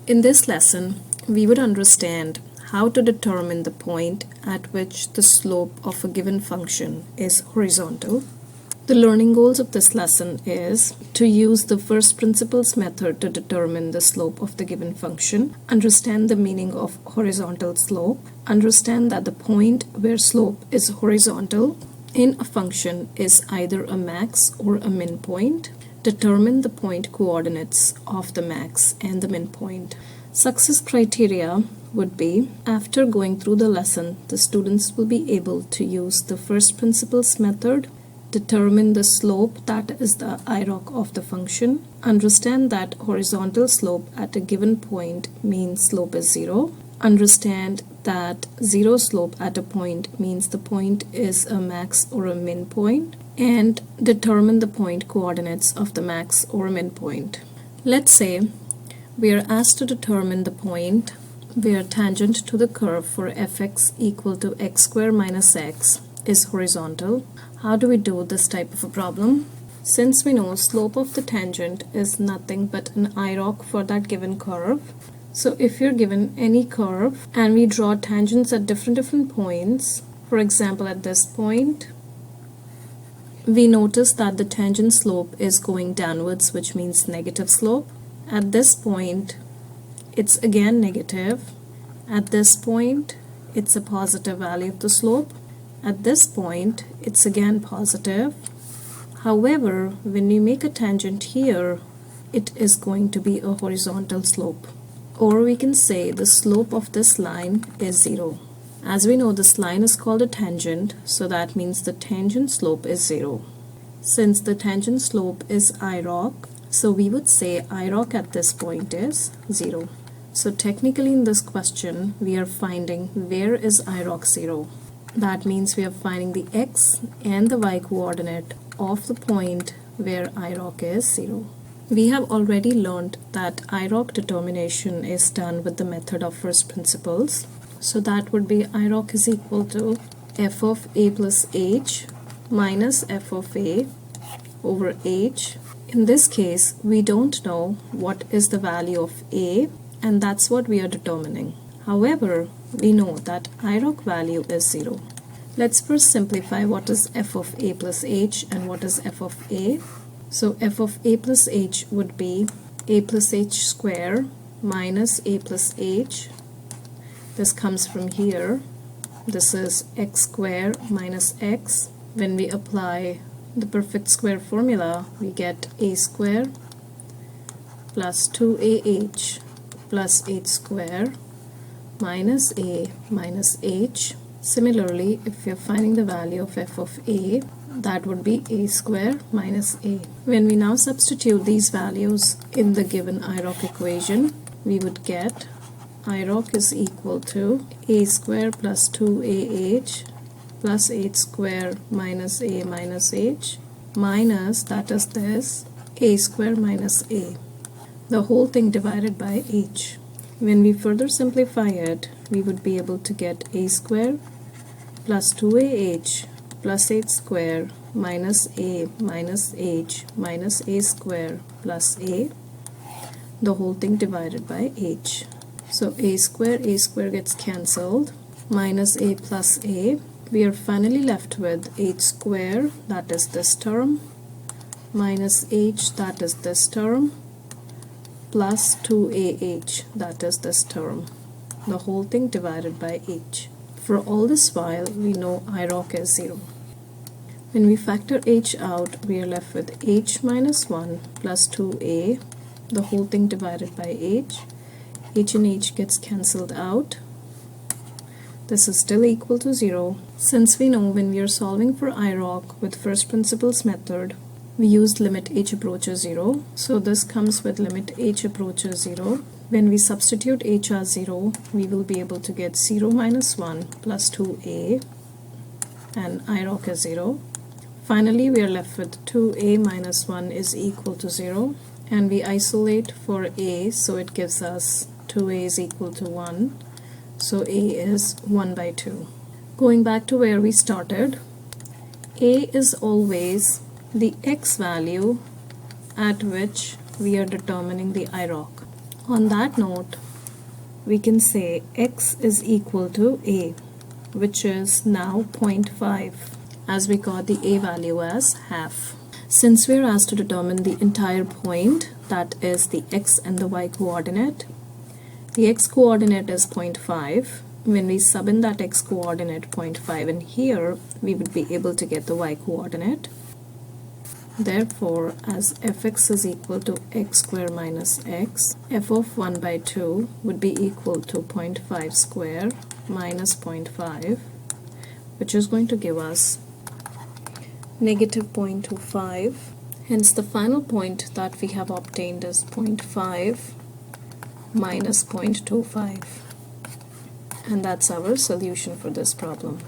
In this lesson, we would understand how to determine the point at which the slope of a given function is horizontal. The learning goals of this lesson is to use the first principles method to determine the slope of the given function, understand the meaning of horizontal slope, understand that the point where slope is horizontal in a function is either a max or a min point, determine the point coordinates of the max and the min point. Success criteria would be, after going through the lesson, the students will be able to use the first principles method, determine the slope, that is the IROC of the function, understand that horizontal slope at a given point means slope is 0, understand that 0 slope at a point means the point is a max or a min point, and determine the point coordinates of the max or min point. Let's say we are asked to determine the point where tangent to the curve for fx equal to x squared minus x is horizontal. How do we do this type of a problem? Since we know slope of the tangent is nothing but an IROC for that given curve, so if you're given any curve and we draw tangents at different points, for example at this point, we notice that the tangent slope is going downwards, which means negative slope. At this point, it's again negative. At this point, it's a positive value of the slope. At this point, it's again positive. However, when we make a tangent here, it is going to be a horizontal slope. Or we can say the slope of this line is 0. As we know, this line is called a tangent, so that means the tangent slope is 0. Since the tangent slope is IROC, so we would say IROC at this point is 0. So technically in this question, we are finding where is IROC 0. That means we are finding the x and the y coordinate of the point where IROC is 0. We have already learned that IROC determination is done with the method of first principles. So that would be IROC is equal to f of a plus h minus f of a over h. In this case, we don't know what is the value of a, and that's what we are determining. However, we know that IROC value is 0. Let's first simplify what is f of a plus h and what is f of a. So f of a plus h would be a plus h square minus a plus h. This comes from here. This is x square minus x. When we apply the perfect square formula, we get a square plus 2ah plus h square minus a minus h. Similarly, if you're finding the value of f of a, that would be a square minus a. When we now substitute these values in the given IROC equation, we would get IROC is equal to a square plus 2ah plus h square minus a minus h minus, that is this, a square minus a. The whole thing divided by h. When we further simplify it, we would be able to get a square plus 2ah plus h square minus a minus h minus a square plus a, the whole thing divided by h. So a square gets cancelled, minus a plus a. We are finally left with h square, that is this term, minus h, that is this term, plus 2ah, that is this term, the whole thing divided by h. For all this while, we know IROC is 0. When we factor h out, we are left with h minus 1 plus 2a, the whole thing divided by h. H and h gets cancelled out. This is still equal to 0. Since we know when we are solving for IROC with first principles method, we used limit h approaches 0. So this comes with limit h approaches 0. When we substitute h as 0, we will be able to get 0 minus 1 plus 2a, and IROC is 0. Finally, we are left with 2a minus 1 is equal to 0, and we isolate for a, so it gives us 2a is equal to 1. So a is 1 by 2. Going back to where we started, a is always the x value at which we are determining the IROC. On that note, we can say x is equal to a, which is now 0.5, as we got the a value as half. Since we're asked to determine the entire point, that is the x and the y coordinate, the x coordinate is 0.5. When we sub in that x coordinate 0.5 in here, we would be able to get the y coordinate. Therefore, as fx is equal to x square minus x, f of 1 by 2 would be equal to 0.5 square minus 0.5, which is going to give us negative 0.25. Hence, the final point that we have obtained is 0.5 minus 0.25. And that's our solution for this problem.